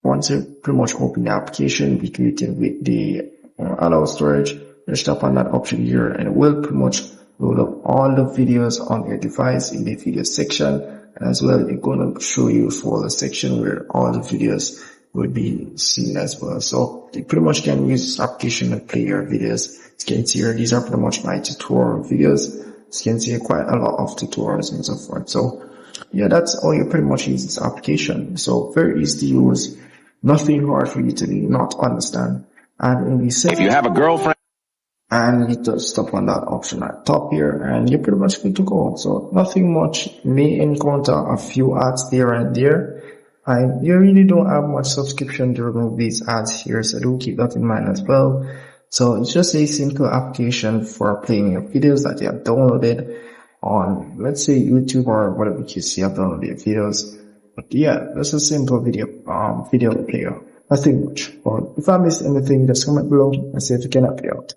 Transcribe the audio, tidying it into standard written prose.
once you pretty much open the application, be created with the allow storage, just tap on that option here and it will pretty much load up all the videos on your device in the video section. And as well, it's going to show you for the section where all the videos will be seen as well. So you pretty much can use this application to play your videos. As you can see here, these are pretty much my tutorial videos. As you can see, quite a lot of tutorials and so forth. So yeah, that's how you pretty much use this application. So very easy to use, nothing hard for you to not understand. And in the If you have a girlfriend, and you just tap on that option at top here and you're pretty much good to go. So nothing much, may encounter a few ads there and there. And you really don't have much subscription to remove these ads here, so do keep that in mind as well. So it's just a simple application for playing your videos that you have downloaded on, let's say, YouTube or whatever you see, have downloaded your videos. But yeah, that's a simple video player. Nothing much. But if I missed anything, just comment below and see if you can help you out.